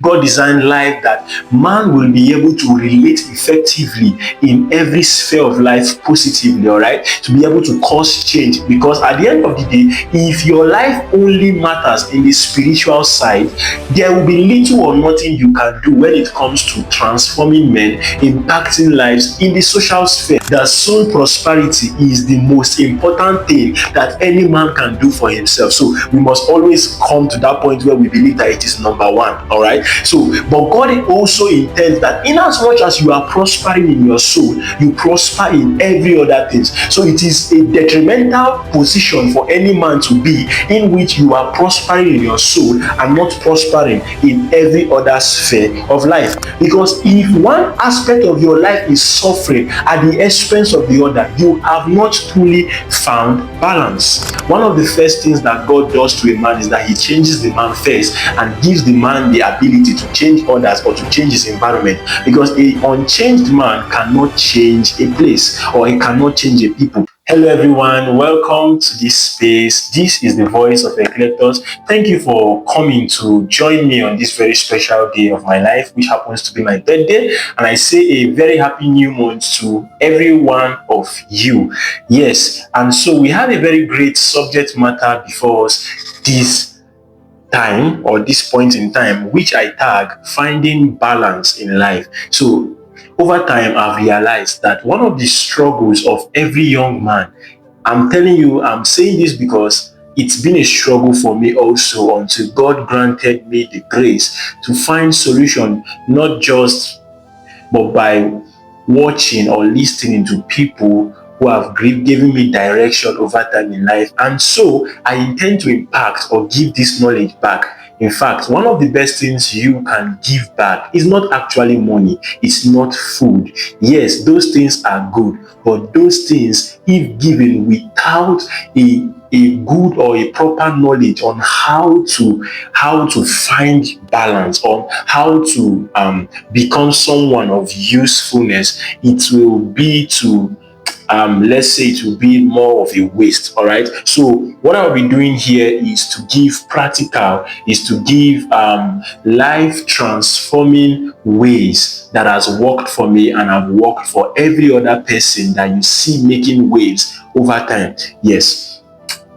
God designed life that man will be able to relate effectively in every sphere of life positively, all right? To be able to cause change. Because at the end of the day, if your life only matters in the spiritual side, there will be little or nothing you can do when it comes to transforming men, impacting lives in the social sphere. That soul prosperity is the most important thing that any man can do for himself. So we must always come to that point where we believe that it is number one. All right. So, but God also intends that in as much as you are prospering in your soul, you prosper in every other thing. So it is a detrimental position for any man to be in which you are prospering in your soul and not prospering in every other sphere of life. Because if one aspect of your life is suffering at the expense of the other, you have not truly found balance. One of the first things that God does to a man is that he changes the man first and gives the man the ability to change others or to change his environment. Because a unchanged man cannot change a place, or he cannot change a people. Hello everyone, welcome to this space. This is the voice of Eclectus. Thank you for coming to join me on this very special day of my life, which happens to be my birthday. And I say a very happy new month to every one of you. Yes, and so we have a very great subject matter before us this time, or this point in time, which I tag finding balance in life. So over time, I've realized that one of the struggles of every young man, I'm telling you, I'm saying this because it's been a struggle for me also, until God granted me the grace to find solution, not just but by watching or listening to people who have given me direction over time in life. And so I intend to impact or give this knowledge back. In fact, one of the best things you can give back is not actually money, it's not food. Yes, those things are good, but those things, if given without a good or a proper knowledge on how to find balance, on how to become someone of usefulness, it will be to let's say it will be more of a waste. All right, so what I'll be doing here is to give practical, is to give life transforming ways that has worked for me and have worked for every other person that you see making waves over time. Yes,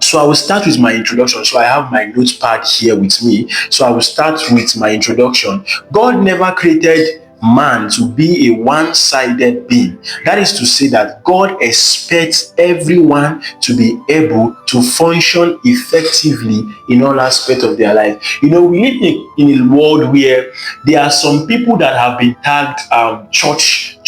so I will start with my introduction. So I have my notepad here with me. So I will start with my introduction. God never created man to be a one-sided being. That is to say that God expects everyone to be able to function effectively in all aspects of their life. You know, we live in a world where there are some people that have been tagged church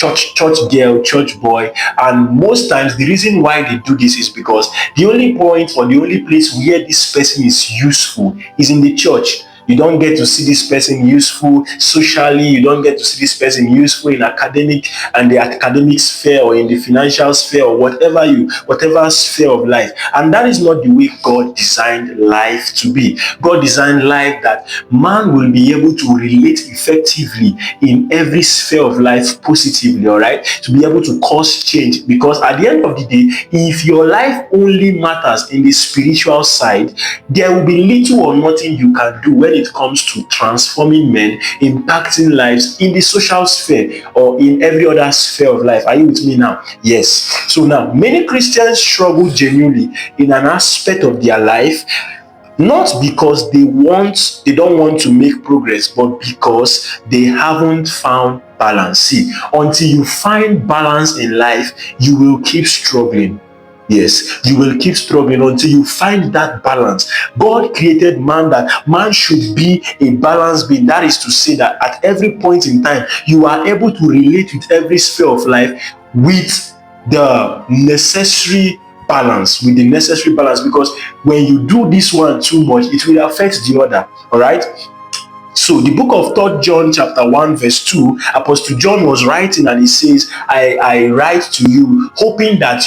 girl, church boy, and most times the reason why they do this is because the only point or the only place where this person is useful is in the church. You don't get to see this person useful socially. You don't get to see this person useful in the academic sphere, or in the financial sphere, or whatever sphere of life. And that is not the way God designed life to be. God designed life that man will be able to relate effectively in every sphere of life positively, all right? To be able to cause change. Because at the end of the day, if your life only matters in the spiritual side, there will be little or nothing you can do when it comes to transforming men, impacting lives in the social sphere or in every other sphere of life. Are you with me now? Yes. So now, many Christians struggle genuinely in an aspect of their life, not because they don't want to make progress, but because they haven't found balance. See, until you find balance in life, you will keep struggling. Yes, you will keep struggling until you find that balance. God created man that man should be a balanced being. That is to say that at every point in time, you are able to relate with every sphere of life with the necessary balance, because when you do this one too much, it will affect the other. All right. So the book of 3 John chapter 1 verse 2, Apostle John was writing, and he says, I write to you hoping that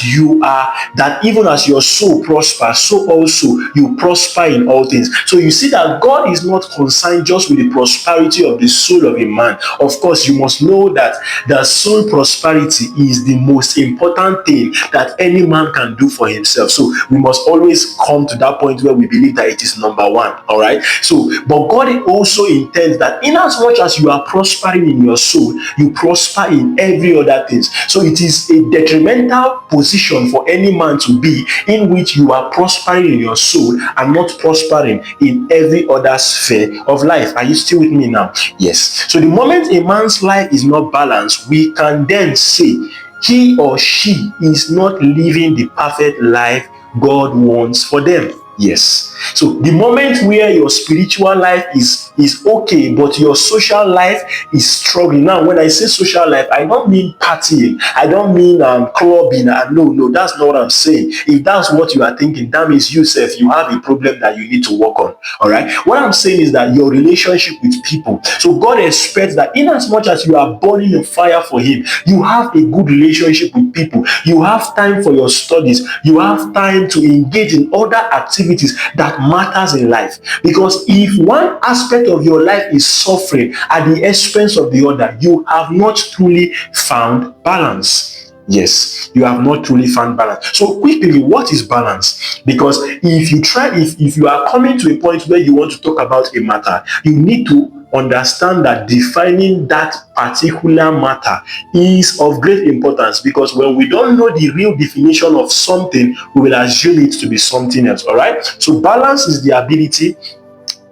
that even as your soul prospers, so also you prosper in all things. So you see that God is not concerned just with the prosperity of the soul of a man. Of course, you must know that the soul prosperity is the most important thing that any man can do for himself. So we must always come to that point where we believe that it is number one. All right. So, but God also intent that in as much as you are prospering in your soul, you prosper in every other things. So it is a detrimental position for any man to be in which you are prospering in your soul and not prospering in every other sphere of life. Are you still with me now? Yes. So the moment a man's life is not balanced, we can then say he or she is not living the perfect life God wants for them. Yes. So the moment where your spiritual life is okay, but your social life is struggling. Now, when I say social life, I don't mean partying. I don't mean clubbing. No, that's not what I'm saying. If that's what you are thinking, that means you have a problem that you need to work on. All right. What I'm saying is that your relationship with people. So God expects that in as much as you are burning a fire for Him, you have a good relationship with people. You have time for your studies. You have time to engage in other activities that matters in life. Because if one aspect of your life is suffering at the expense of the other, you have not truly found balance. Yes, you have not truly found balance. So quickly, what is balance? Because if you are coming to a point where you want to talk about a matter, you need to understand that defining that particular matter is of great importance, because when we don't know the real definition of something, we will assume it to be something else. All right. So balance is the ability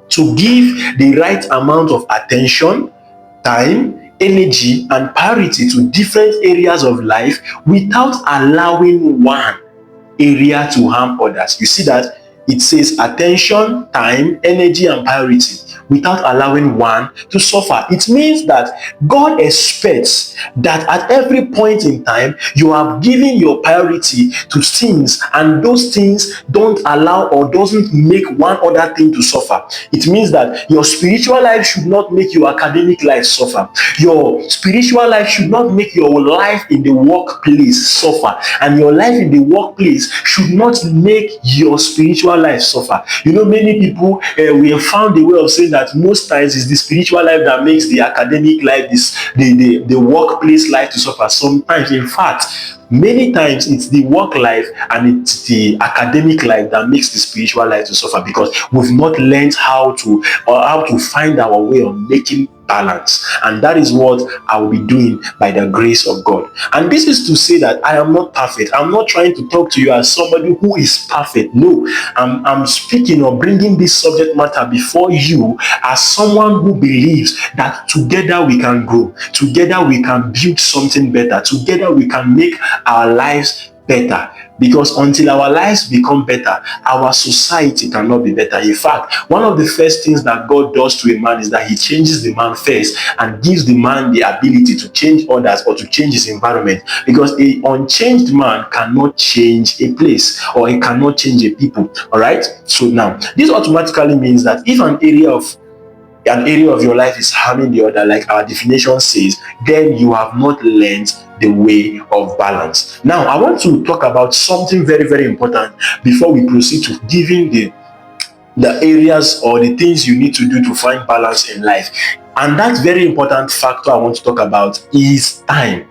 to give the right amount of attention, time, energy, and priority to different areas of life without allowing one area to harm others. You see that it says attention, time, energy, and priority without allowing one to suffer. It means that God expects that at every point in time you have given your priority to things, and those things don't allow or doesn't make one other thing to suffer. It means that your spiritual life should not make your academic life suffer. Your spiritual life should not make your life in the workplace suffer, and your life in the workplace should not make your spiritual life suffer. You know, many people, we have found a way of saying that most times it's the spiritual life that makes the academic life, the workplace life to suffer. Sometimes, in fact, many times it's the work life and it's the academic life that makes the spiritual life to suffer, because we've not learned how to find our way of making balance. And that is what I will be doing by the grace of God. And this is to say that I am not perfect. I'm not trying to talk to you as somebody who is perfect. No, I'm speaking or bringing this subject matter before you as someone who believes that together we can grow, together we can build something better, together we can make our lives better. Because until our lives become better, our society cannot be better. In fact, one of the first things that God does to a man is that He changes the man first and gives the man the ability to change others or to change his environment. Because an unchanged man cannot change a place, or he cannot change a people. All right. So now, this automatically means that if an area of your life is harming the other, like our definition says, then you have not learned the way of balance. Now, I want to talk about something very, very important before we proceed to giving the areas or the things you need to do to find balance in life. And that very important factor I want to talk about is time.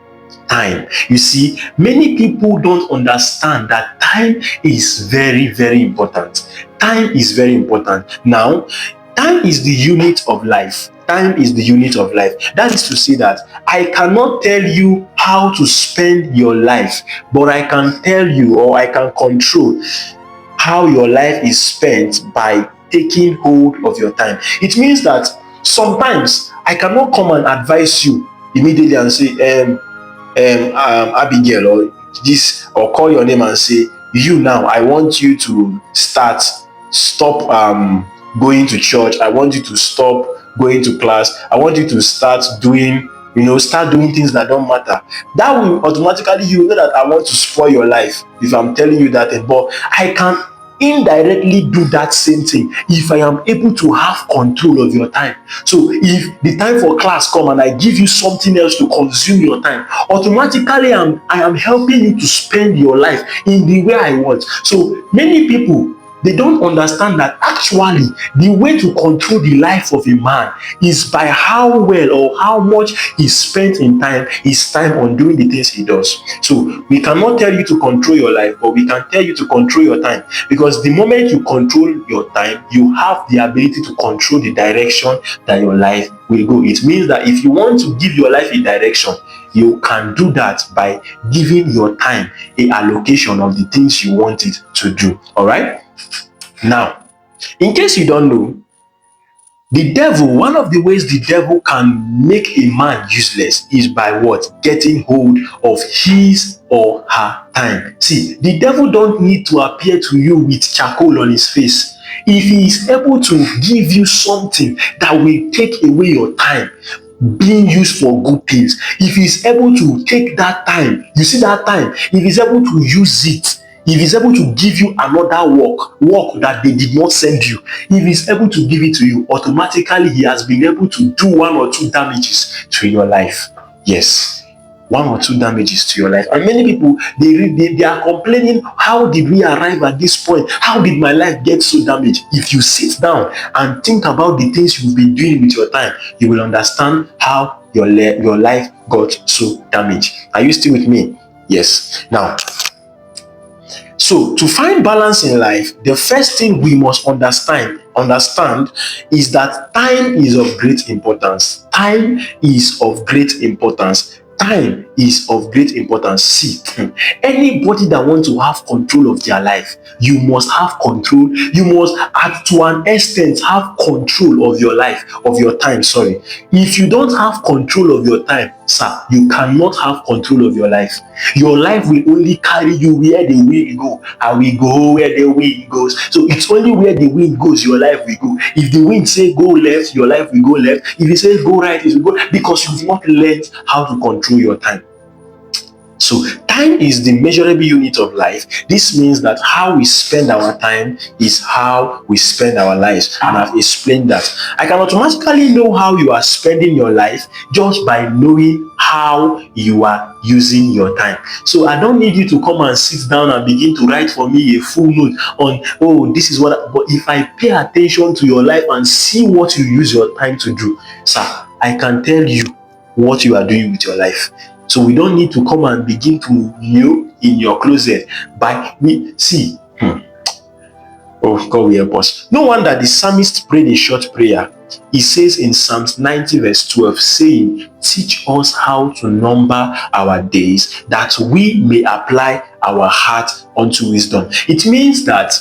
Time. You see, many people don't understand that time is very, very important. Time is very important. Now, time is the unit of life. Time is the unit of life. That is to say that I cannot tell you how to spend your life, but I can tell you, or I can control how your life is spent by taking hold of your time. It means that sometimes I cannot come and advise you immediately and say, Abigail, or this, or call your name and say, you now, I want you to stop going to church. I want you to stop going to class. I want you to start doing things that don't matter. That will automatically, you know that I want to spoil your life if I'm telling you that. But I can indirectly do that same thing if I am able to have control of your time. So if the time for class come and I give you something else to consume your time, automatically I am helping you to spend your life in the way I want. So many people, They don't understand that actually the way to control the life of a man is by how well or how much he spent in time, his time on doing the things he does. So we cannot tell you to control your life, but we can tell you to control your time, because the moment you control your time, you have the ability to control the direction that your life will go. It means that if you want to give your life a direction, you can do that by giving your time a allocation of the things you want it to do. All right. Now, in case you don't know, the devil, one of the ways the devil can make a man useless is by what? Getting hold of his or her time. See, the devil don't need to appear to you with charcoal on his face. If he is able to give you something that will take away your time being used for good things, if he's able to take that time, you see that time, if he's able to use it, if he's able to give you another work that they did not send you, if he's able to give it to you, automatically he has been able to do one or two damages to your life. Yes, one or two damages to your life. And many people, they are complaining, how did we arrive at this point? How did my life get so damaged? If you sit down and think about the things you've been doing with your time, you will understand how your life got so damaged. Are you still with me? Yes. Now, so to find balance in life, the first thing we must understand is that time is of great importance. Time is of great importance. Time is of great importance. See, anybody that wants to have control of their life, you must have control. You must, to an extent, have control of your life, of your time. Sorry. If you don't have control of your time, sir, you cannot have control of your life. Your life will only carry you where the wind go. I will go where the wind goes. So it's only where the wind goes, your life will go. If the wind say go left, your life will go left. If it says go right, it will go, because you've not learned how to control your time. So time is the measurable unit of life. This means that how we spend our time is how we spend our lives. And I've explained that. I can automatically know how you are spending your life just by knowing how you are using your time. So I don't need you to come and sit down and begin to write for me a full note on, oh, this is what, but if I pay attention to your life and see what you use your time to do, sir, I can tell you what you are doing with your life. So we don't need to come and begin to in your closet by me. See, oh God, we help us. No wonder the psalmist prayed a short prayer. He says in Psalms 90 verse 12, saying, teach us how to number our days, that we may apply our heart unto wisdom. It means that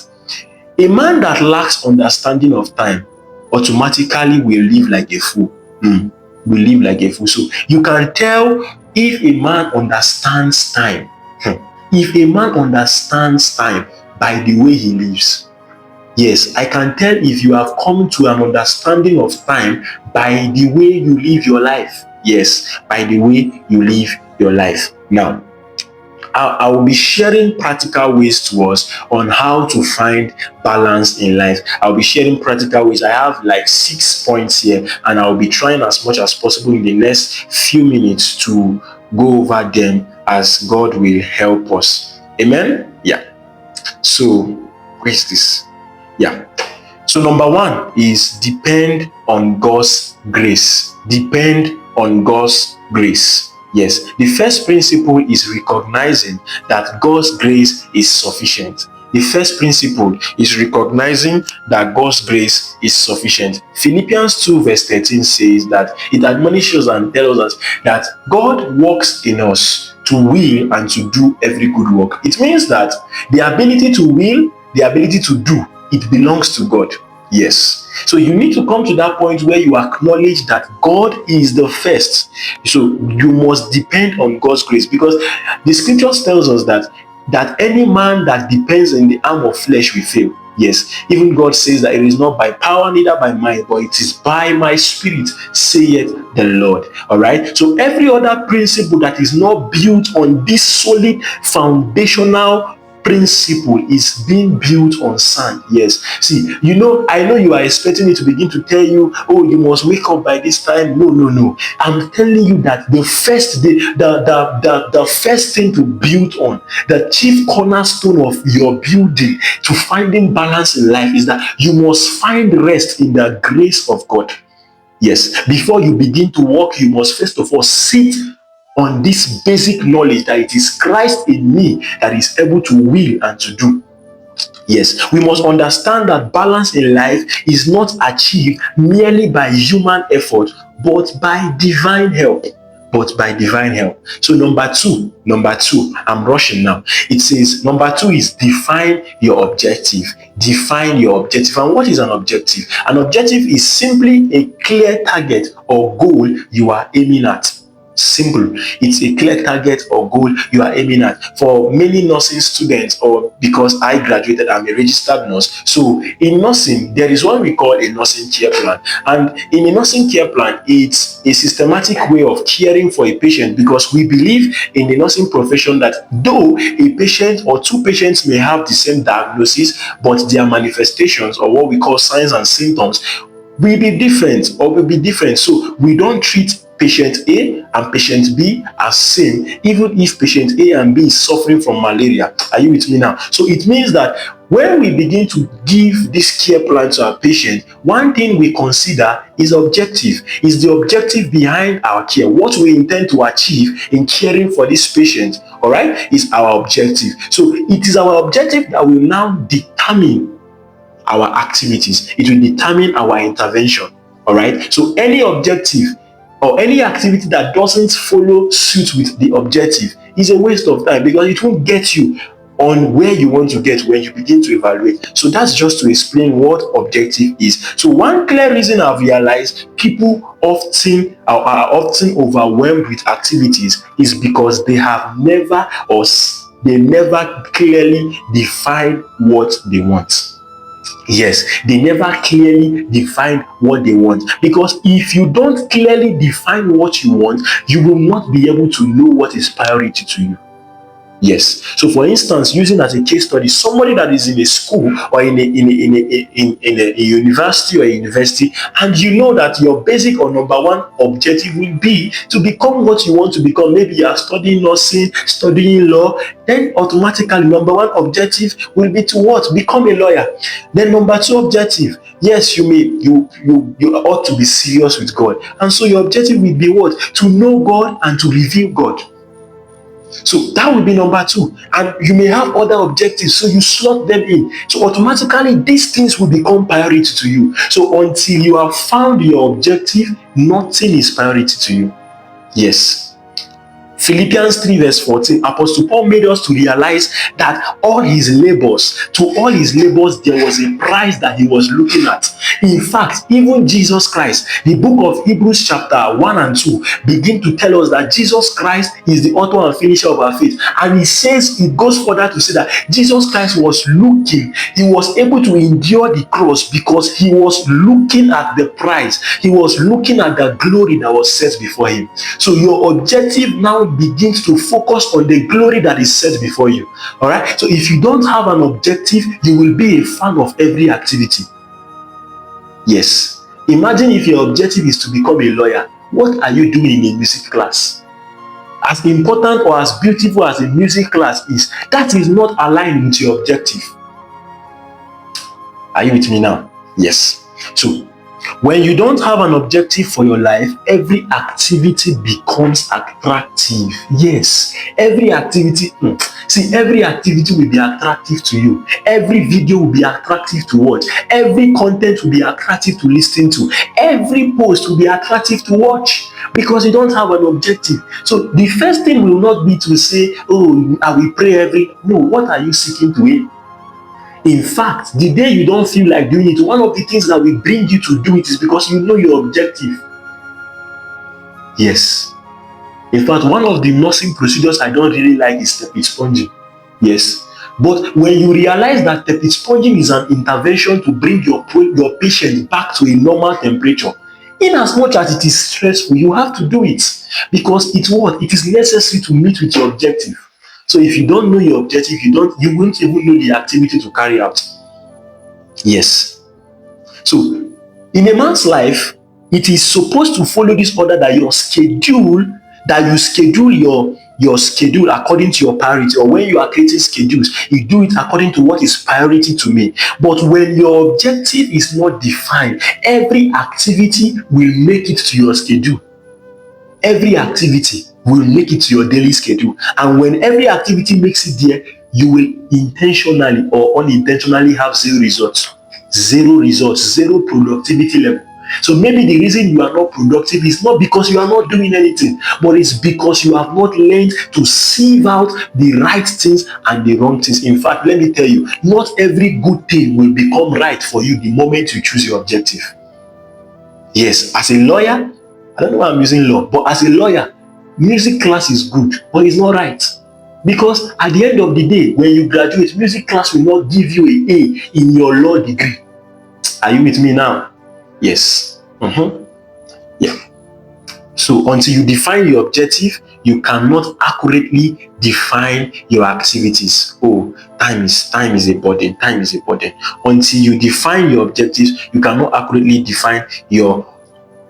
a man that lacks understanding of time automatically will live like a fool. Will live like a fool. So you can tell if a man understands time. If a man understands time by the way he lives. Yes, I can tell if you have come to an understanding of time by the way you live your life. Yes, by the way you live your life. Now, I will be sharing practical ways to us on how to find balance in life. I'll be sharing practical ways. I have like 6 points here, and I'll be trying as much as possible in the next few minutes to go over them as God will help us. Amen? Yeah. So, where is this? Yeah. So number one is depend on God's grace. Depend on God's grace. Yes, the first principle is recognizing that God's grace is sufficient. The first principle is recognizing that God's grace is sufficient. Philippians 2 verse 13 says that it admonishes and tells us that God works in us to will and to do every good work. It means that the ability to will, the ability to do, it belongs to God. Yes. So you need to come to that point where you acknowledge that God is the first. So you must depend on God's grace, because the scriptures tells us that any man that depends in the arm of flesh will fail. Yes, even God says that it is not by power, neither by might, but it is by my spirit, saith the Lord. All right. So every other principle that is not built on this solid foundational principle is being built on sand. Yes. See, I know you are expecting me to begin to tell you, oh, you must wake up by this time. No, no, no. I'm telling you that the first day, the first thing to build on, the chief cornerstone of your building to finding balance in life is that you must find rest in the grace of God. Yes, before you begin to walk, you must first of all sit on this basic knowledge that it is Christ in me that is able to will and to do. Yes, we must understand that balance in life is not achieved merely by human effort, but by divine help. But by divine help. So number two, I'm rushing now. It says number two is define your objective. Define your objective. And what is an objective? An objective is simply a clear target or goal you are aiming at. Simple. It's a clear target or goal you are aiming at. For many nursing students, or because I graduated, I'm a registered nurse. So in nursing, there is what we call a nursing care plan. And in a nursing care plan, it's a systematic way of caring for a patient, because we believe in the nursing profession that though a patient or two patients may have the same diagnosis, but their manifestations, or what we call signs and symptoms, will be different or will be different. So we don't treat patient A and patient B as same, even if patient A and B is suffering from malaria. Are you with me now? So it means that when we begin to give this care plan to our patient, one thing we consider is objective. Is the objective behind our care, what we intend to achieve in caring for this patient, all right, is our objective. So it is our objective that will now determine our activities. It will determine our intervention. All right. So any objective or any activity that doesn't follow suit with the objective is a waste of time, because it won't get you on where you want to get when you begin to evaluate. So that's just to explain what objective is. So one clear reason I've realized people often are often overwhelmed with activities is because they never clearly define what they want. Yes, they never clearly define what they want. Because if you don't clearly define what you want, you will not be able to know what is priority to you. Yes. So for instance, using as a case study, somebody that is in a school or in a university and you know that your basic or number one objective will be to become what you want to become. Maybe you are studying nursing, studying law, then automatically number one objective will be to what? Become a lawyer. Then number two objective, yes, you ought to be serious with God. And so your objective will be what? To know God and to reveal God. So that will be number two. And you may have other objectives, so you slot them in. So automatically these things will become priority to you. So until you have found your objective, nothing is priority to you. Yes. Philippians 3 verse 14, Apostle Paul made us to realize that to all his labors, there was a price that he was looking at. In fact, even Jesus Christ, the book of Hebrews chapter 1 and 2 begin to tell us that Jesus Christ is the author and finisher of our faith. And it goes further to say that Jesus Christ was able to endure the cross because he was looking at the prize. He was looking at the glory that was set before him. So your objective now begins to focus on the glory that is set before you. All right. So if you don't have an objective, you will be a fan of every activity. Yes. Imagine if your objective is to become a lawyer. What are you doing in a music class? As important or as beautiful as a music class is, that is not aligned with your objective. Are you with me now? Yes. So when you don't have an objective for your life, every activity becomes attractive. Yes, every activity will be attractive to you. Every video will be attractive to watch. Every content will be attractive to listen to. Every post will be attractive to watch, because you don't have an objective. So the first thing will not be to say, oh, I will pray no, what are you seeking to aim? In fact, the day you don't feel like doing it, one of the things that will bring you to do it is because you know your objective. Yes. In fact, one of the nursing procedures I don't really like is tepid sponging. Yes. But when you realize that tepid sponging is an intervention to bring your patient back to a normal temperature, in as much as it is stressful, you have to do it, because it is necessary to meet with your objective. So if you don't know your objective, you won't even know the activity to carry out. Yes. So in a man's life, it is supposed to follow this order, that you schedule your schedule according to your priority, or when you are creating schedules, you do it according to what is priority to me. But when your objective is not defined, every activity will make it to your schedule. Every activity will make it to your daily schedule. And when every activity makes it there, you will intentionally or unintentionally have zero results, zero productivity level. So maybe the reason you are not productive is not because you are not doing anything, but it's because you have not learned to sieve out the right things and the wrong things. In fact, let me tell you, not every good thing will become right for you the moment you choose your objective. Yes, as a lawyer, I don't know why I'm using law, but as a lawyer, music class is good, but it's not right. Because at the end of the day, when you graduate, music class will not give you an A in your law degree. Are you with me now? Yes. Yeah. So until you define your objective, you cannot accurately define your activities. Oh, time is a burden. Time is a burden. Until you define your objectives, you cannot accurately define your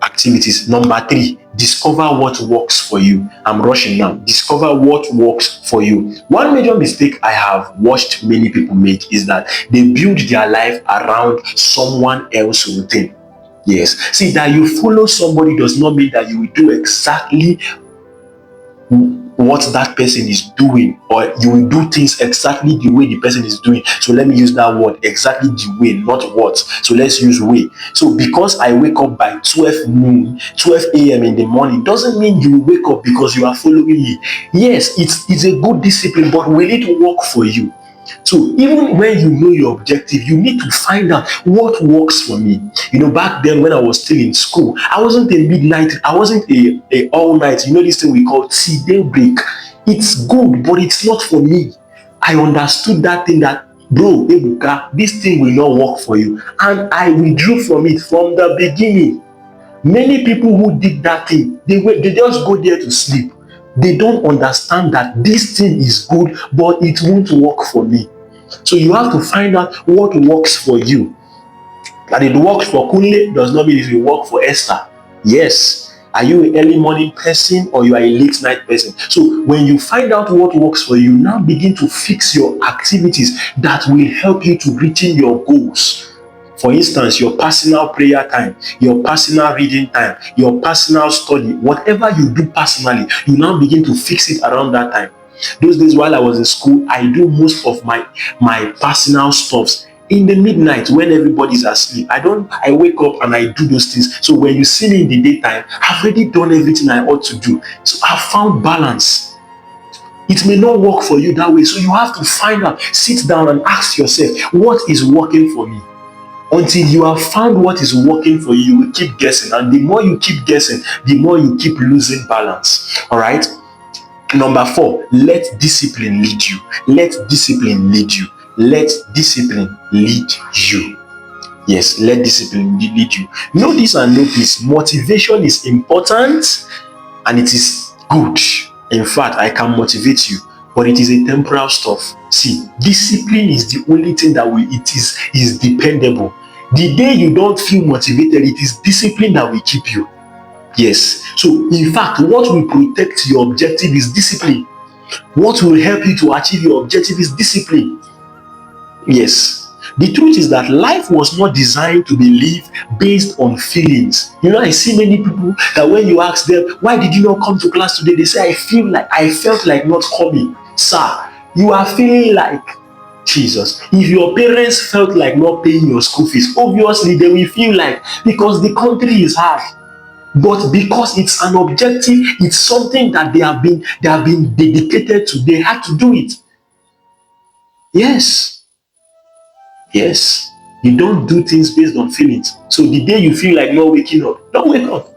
activities. Number 3, discover what works for you. I'm rushing now. Discover what works for you. One major mistake I have watched many people make is that they build their life around someone else's routine. Yes. See, that you follow somebody does not mean that you will do exactly what that person is doing, or you will do things exactly the way the person is doing. So let me use that word, exactly the way, not what. So let's use way. So because I wake up by 12 a.m. in the morning, doesn't mean you will wake up because you are following me. Yes, it's a good discipline, but will it work for you? So even when you know your objective, you need to find out what works for me. Back then when I was still in school, I wasn't a midnight, I wasn't a all night, this thing we call tea daybreak. It's good, but it's not for me. I understood that thing, that bro, Ebuka, this thing will not work for you. And I withdrew from it from the beginning. Many people who did that thing, they just go there to sleep. They don't understand that this thing is good, but it won't work for me. So you have to find out what works for you. That it works for Kunle does not mean it will work for Esther. Yes. Are you an early morning person or you are a late night person? So when you find out what works for you, now begin to fix your activities that will help you to reaching your goals. For instance, your personal prayer time, your personal reading time, your personal study, whatever you do personally, you now begin to fix it around that time. Those days while I was in school, I do most of my personal stuffs in the midnight when everybody's asleep. I wake up and I do those things. So when you see me in the daytime, I've already done everything I ought to do. So I've found balance. It may not work for you that way. So you have to find out, sit down and ask yourself, what is working for me? Until you have found what is working for you, you will keep guessing. And the more you keep guessing, the more you keep losing balance. All right? Number 4, let discipline lead you. Let discipline lead you. Let discipline lead you. Yes, let discipline lead you. Know this and know this. Motivation is important and it is good. In fact, I can motivate you, but it is a temporal stuff. See, discipline is the only thing that is dependable. The day you don't feel motivated, it is discipline that will keep you. Yes. So, in fact, what will protect your objective is discipline. What will help you to achieve your objective is discipline. Yes. The truth is that life was not designed to be lived based on feelings. I see many people that when you ask them, why did you not come to class today? They say, I felt like not coming. Sir, you are feeling like Jesus. If your parents felt like not paying your school fees, obviously they will feel like, because the country is hard. But because it's an objective, it's something that they have been dedicated to, they had to do it. Yes. Yes. You don't do things based on feelings. So the day you feel like not waking up, don't wake up.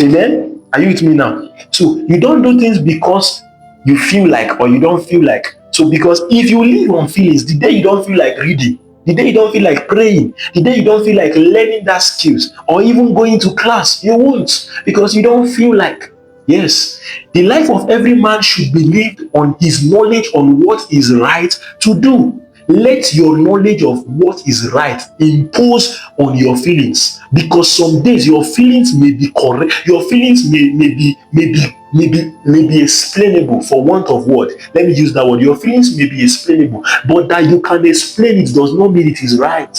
Amen. Are you with me now? So you don't do things because you feel like or you don't feel like. So because if you live on feelings, the day you don't feel like reading, the day you don't feel like praying, the day you don't feel like learning that skills or even going to class, you won't, because you don't feel like. Yes, the life of every man should be lived on his knowledge on what is right to do. Let your knowledge of what is right impose on your feelings, because some days your feelings may be correct, your feelings may be explainable, for want of word. Let me use that word. Your feelings may be explainable, but that you can explain it does not mean it is right.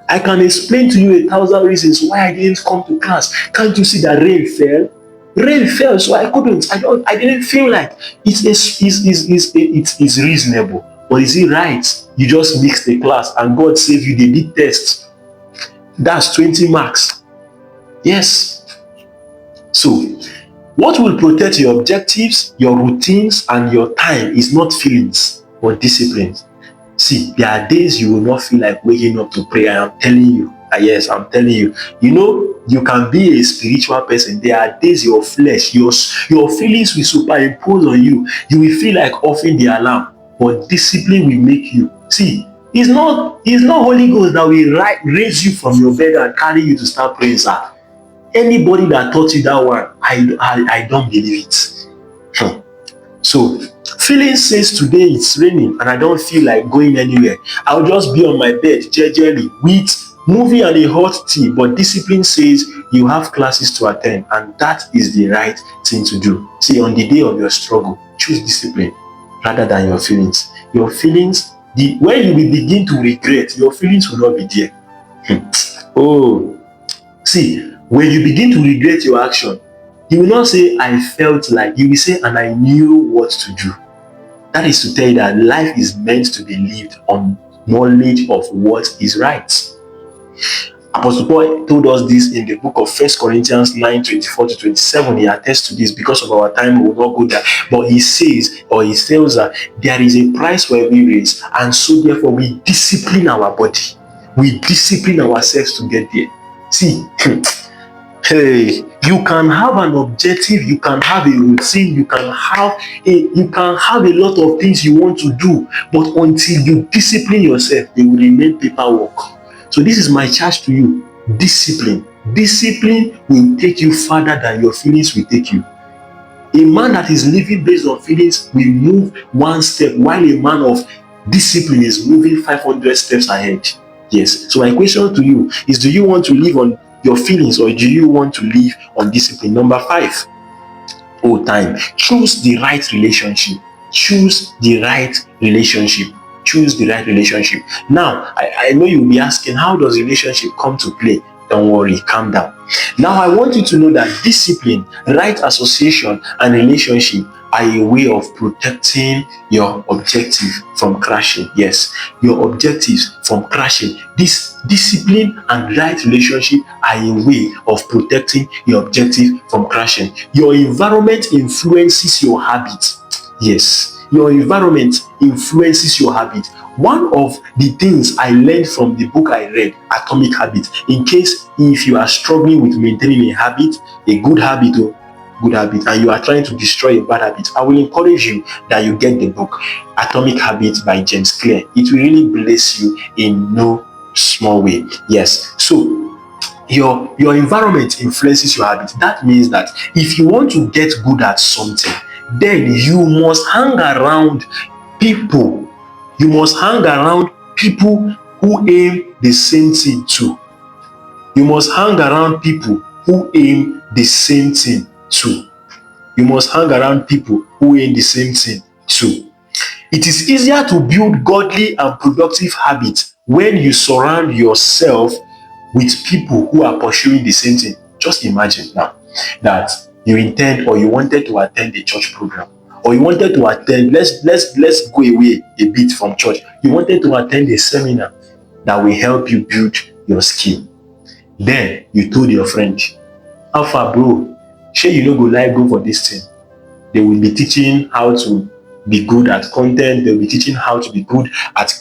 I can explain to you 1,000 reasons why I didn't come to class. Can't you see that rain fell? Rain fell, so I couldn't. I didn't feel like it is reasonable. But is it right? You just mixed the class and God save you. They did tests. That's 20 marks. Yes. So, what will protect your objectives, your routines, and your time is not feelings but discipline. See, there are days you will not feel like waking up to pray. I am telling you. Yes, I'm telling you. You know, you can be a spiritual person. There are days your flesh, your feelings will superimpose on you. You will feel like offing the alarm, but discipline will make you. See, it's not Holy Ghost that will raise you from your bed and carry you to start praying, sir. Anybody that taught you that one, I don't believe it. So, feeling says today it's raining and I don't feel like going anywhere. I'll just be on my bed jejely with movie and a hot tea. But discipline says you have classes to attend, and that is the right thing to do. See, on the day of your struggle, choose discipline rather than your feelings. Your feelings, when you will begin to regret, your feelings will not be there. Oh, see, when you begin to regret your action, you will not say, I felt like, you will say, and I knew what to do. That is to tell you that life is meant to be lived on knowledge of what is right. Apostle Paul told us this in the book of 1 Corinthians 9:24-27. He attests to this. Because of our time, we will not go there. But he says, or he tells that there is a price for every race, and so therefore we discipline our body. We discipline ourselves to get there. See, hey, you can have an objective, you can have a routine, you can have a lot of things you want to do, but until you discipline yourself, they will remain paperwork. So this is my charge to you. Discipline. Discipline will take you further than your feelings will take you. A man that is living based on feelings will move one step, while a man of discipline is moving 500 steps ahead. Yes. So my question to you is, do you want to live on your feelings, or do you want to live on discipline? Number 5. Time. Choose the right relationship. Choose the right relationship. Choose the right relationship. Now, I know you'll be asking, how does relationship come to play? Don't worry, calm down. Now, I want you to know that discipline, right association, and relationship are a way of protecting your objective from crashing. Yes, your objectives from crashing. This discipline and right relationship are a way of protecting your objective from crashing. Your environment influences your habit. Yes, your environment influences your habit. One of the things I learned from the book I read, Atomic Habits, in case if you are struggling with maintaining a habit, a good habit, and you are trying to destroy a bad habit, I will encourage you that you get the book Atomic Habits by James Clear. It will really bless you in no small way. Yes. So your environment influences your habit. That means that if you want to get good at something, then you must hang around people. You must hang around people who aim the same thing too. You must hang around people who aim the same thing too. You must hang around people who aim the same thing too. It is easier to build godly and productive habits when you surround yourself with people who are pursuing the same thing. Just imagine now that you intend, or you wanted to attend a church program, or you wanted to attend, let's go away a bit from church. You wanted to attend a seminar that will help you build your skill. Then you told your friend, how far bro, shey you no go like go for this thing? They will be teaching how to be good at content. They'll be teaching how to be good at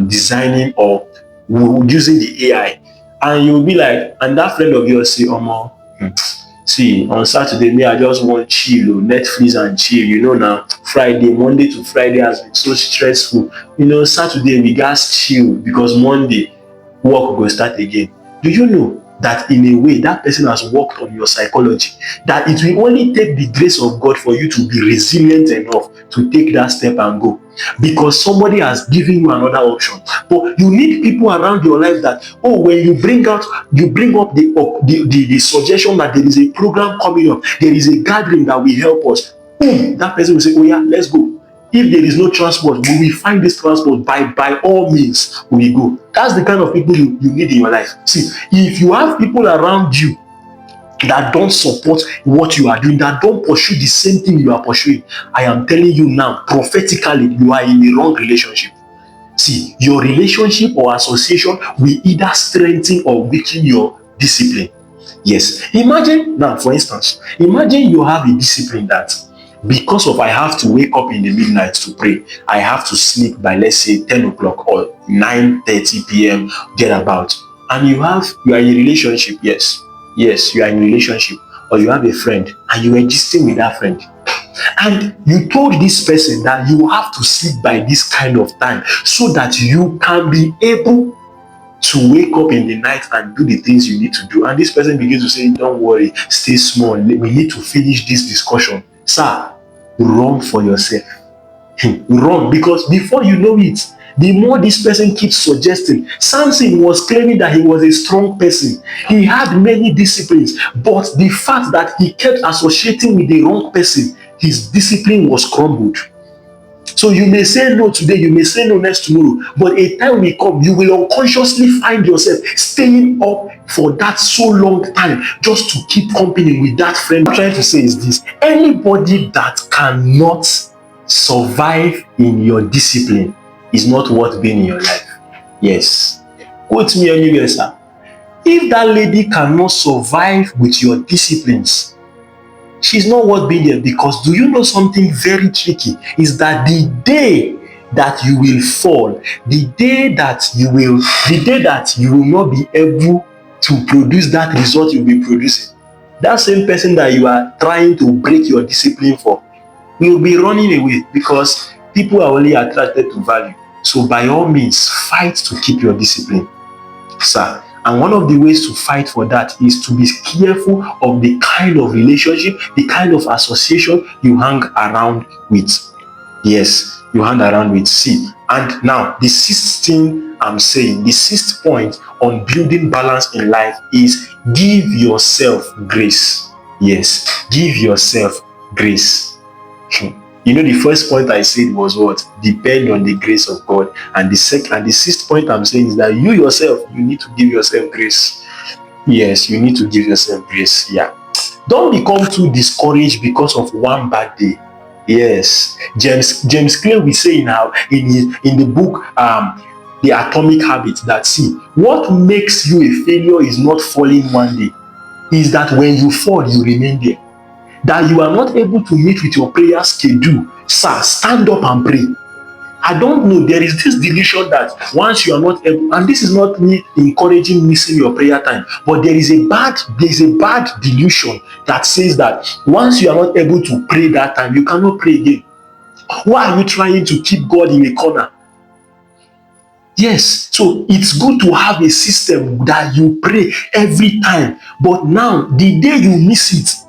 designing or using the AI. And you'll be like, and that friend of yours say, Omo, see, on Saturday, me, I just want chill, Netflix and chill. You know now, Friday, Monday to Friday has been so stressful. You know, Saturday, we got chill because Monday, work will start again. Do you know that in a way that person has worked on your psychology, that it will only take the grace of God for you to be resilient enough to take that step and go, because somebody has given you another option. But you need people around your life that, oh, when you bring up the suggestion that there is a program coming up, there is a gathering that will help us, boom, that person will say, oh yeah, let's go. If there is no transport, we will find this transport. By all means, we will go. That's the kind of people you need in your life. See, if you have people around you that don't support what you are doing, that don't pursue the same thing you are pursuing, I am telling you now, prophetically, you are in the wrong relationship. See, your relationship or association will either strengthen or weaken your discipline. Yes. Imagine now, for instance, imagine you have a discipline that, because of I have to wake up in the midnight to pray, I have to sleep by, let's say, 10 o'clock or 9:30 p.m. thereabout. And you are in a relationship, yes. Yes, you are in a relationship, or you have a friend and you are gisting with that friend. And you told this person that you have to sleep by this kind of time so that you can be able to wake up in the night and do the things you need to do. And this person begins to say, don't worry, stay small, we need to finish this discussion. Sir, run for yourself. Run, because before you know it, the more this person keeps suggesting. Samson was claiming that he was a strong person. He had many disciplines, but the fact that he kept associating with the wrong person, his discipline was crumbled. So you may say no today, you may say no next tomorrow, but a time will come, you will unconsciously find yourself staying up for that so long time just to keep company with that friend. What I'm trying to say is this: anybody that cannot survive in your discipline is not worth being in your life. Yes. Quote me anywhere, sir. If that lady cannot survive with your disciplines, she's not worth being there. Because do you know something very tricky? Is that the day that you will fall, the day that you will not be able to produce that result you'll be producing, that same person that you are trying to break your discipline for will be running away, because people are only attracted to value. So by all means, fight to keep your discipline, sir. And one of the ways to fight for that is to be careful of the kind of relationship, the kind of association you hang around with. Yes, you hang around with. See, and now the sixth thing I'm saying, the sixth point on building balance in life is give yourself grace. Yes, give yourself grace. You know, the first point I said was what? Depend on the grace of God. And the sixth point I'm saying is that you yourself, you need to give yourself grace. Yes, you need to give yourself grace. Yeah. Don't become too discouraged because of one bad day. Yes. James Clear will say in the book The Atomic Habits that, see, what makes you a failure is not falling one day. Is that when you fall, you remain there. That you are not able to meet with your prayer schedule, sir, stand up and pray. I don't know, there is this delusion that once you are not able, and this is not me encouraging missing your prayer time, but there is a bad delusion that says that once you are not able to pray that time, you cannot pray again. Why are you trying to keep God in a corner? Yes, so it's good to have a system that you pray every time, but now the day you miss it,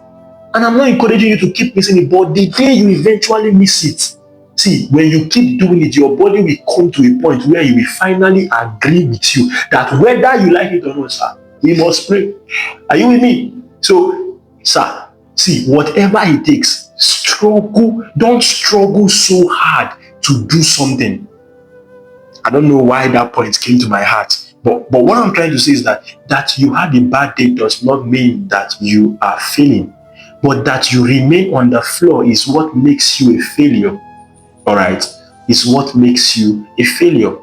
and I'm not encouraging you to keep missing it, but the day you eventually miss it, see, when you keep doing it, your body will come to a point where you will finally agree with you that whether you like it or not, sir, you must pray. Are you with me? So, sir, see, whatever it takes, struggle. Don't struggle so hard to do something. I don't know why that point came to my heart. But what I'm trying to say is that you had a bad day does not mean that you are failing. But that you remain on the floor is what makes you a failure. All right? Is what makes you a failure.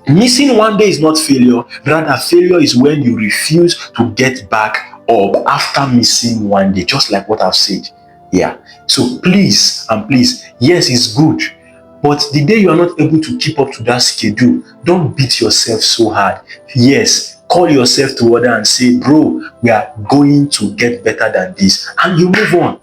Missing one day is not failure. Rather, failure is when you refuse to get back up after missing one day, just like what I've said. Yeah. So please, and please, yes, it's good. But the day you are not able to keep up to that schedule, don't beat yourself so hard. Yes, call yourself together and say, bro, we are going to get better than this. And you move on.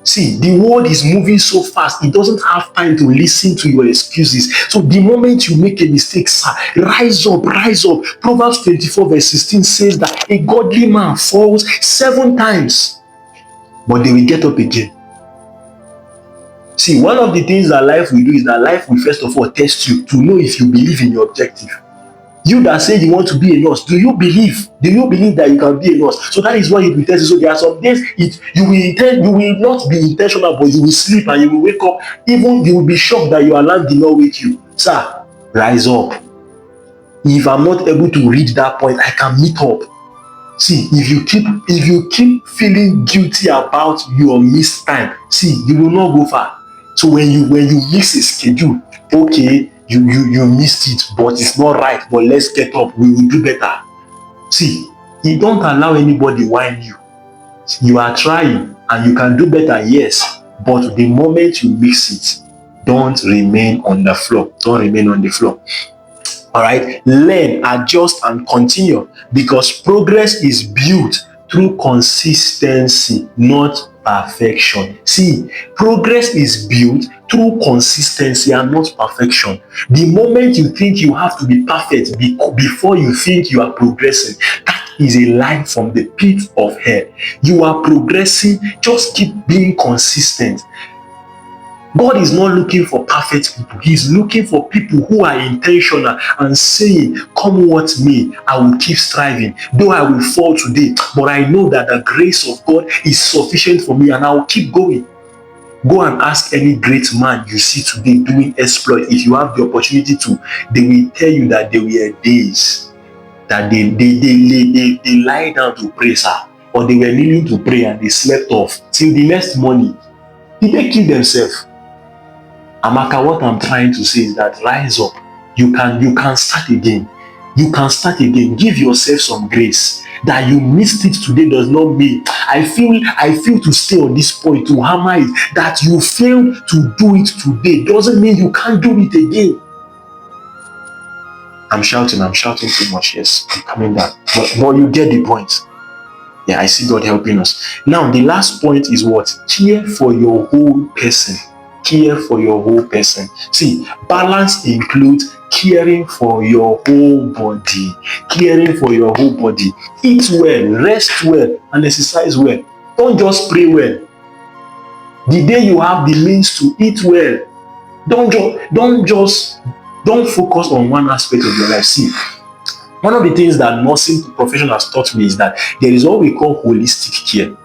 See, the world is moving so fast, it doesn't have time to listen to your excuses. So the moment you make a mistake, sir, rise up, rise up. Proverbs 24 verse 16 says that a godly man falls 7 times, but they will get up again. See, one of the things that life will do is that life will first of all test you to know if you believe in your objective. You that say you want to be a nurse, do you believe? Do you believe that you can be a nurse? So that is why you will test you. So there are some days you will not be intentional, but you will sleep and you will wake up. Even you will be shocked that your alarm did not wake you. Sir, rise up. If I'm not able to reach that point, I can meet up. See, if you keep feeling guilty about your missed time, see, you will not go far. So when you miss a schedule, okay, you missed it, but it's not right. But let's get up. We will do better. See, you don't allow anybody whine you. You are trying and you can do better, yes. But the moment you mix it, don't remain on the floor. Don't remain on the floor. All right, learn, adjust, and continue, because progress is built through consistency, not perfection. See, progress is built through consistency and not perfection. The moment you think you have to be perfect before you think you are progressing, that is a lie from the pit of hell. You are progressing, just keep being consistent. God is not looking for perfect people. He's looking for people who are intentional and saying, come what may, I will keep striving. Though I will fall today, but I know that the grace of God is sufficient for me and I will keep going. Go and ask any great man you see today doing exploit. If you have the opportunity to, they will tell you that there were days that they lie down to pray, sir, or they were kneeling to pray and they slept off till the next morning. Did they kill themselves? Amaka, what I'm trying to say is that rise up. You can start again. You can start again. Give yourself some grace. That you missed it today does not mean I feel to stay on this point to hammer it. That you failed to do it today doesn't mean you can't do it again. I'm shouting too much. Yes, I'm coming back. But you get the point. Yeah, I see God helping us. Now, the last point is what? Care for your whole person. Care for your whole person. See, balance includes caring for your whole body. Caring for your whole body. Eat well, rest well, and exercise well. Don't just pray well. The day you have the means to eat well, don't focus on one aspect of your life. See, one of the things that nursing profession has taught me is that there is what we call holistic care.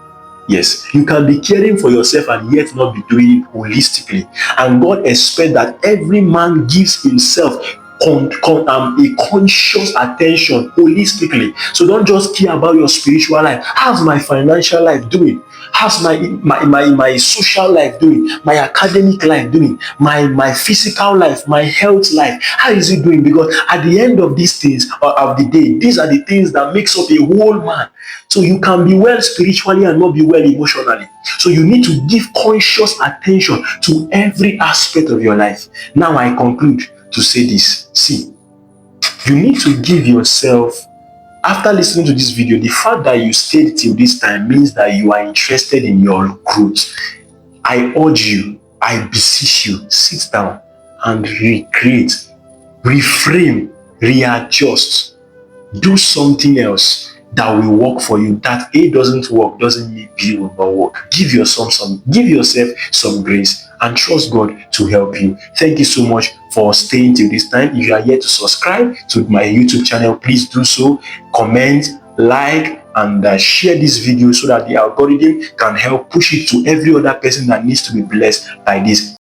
Yes, you can be caring for yourself and yet not be doing it holistically. And God expects that every man gives himself a conscious attention holistically. So don't just care about your spiritual life. How's my financial life doing? How's my social life doing? My academic life doing? My physical life, my health life, how is it doing? Because at the end of these things of the day, these are the things that makes up a whole man. So you can be well spiritually and not be well emotionally. So you need to give conscious attention to every aspect of your life. Now I conclude to say this. See, you need to give yourself, after listening to this video, the fact that you stayed till this time means that you are interested in your growth. I urge you, I beseech you, sit down and recreate, reframe, readjust, do something else that will work for you. That A doesn't work doesn't mean B will not work. Give yourself some grace and trust God to help you. Thank you so much for staying till this time. If you are yet to subscribe to my YouTube channel, please do so. Comment, like, and share this video so that the algorithm can help push it to every other person that needs to be blessed by this.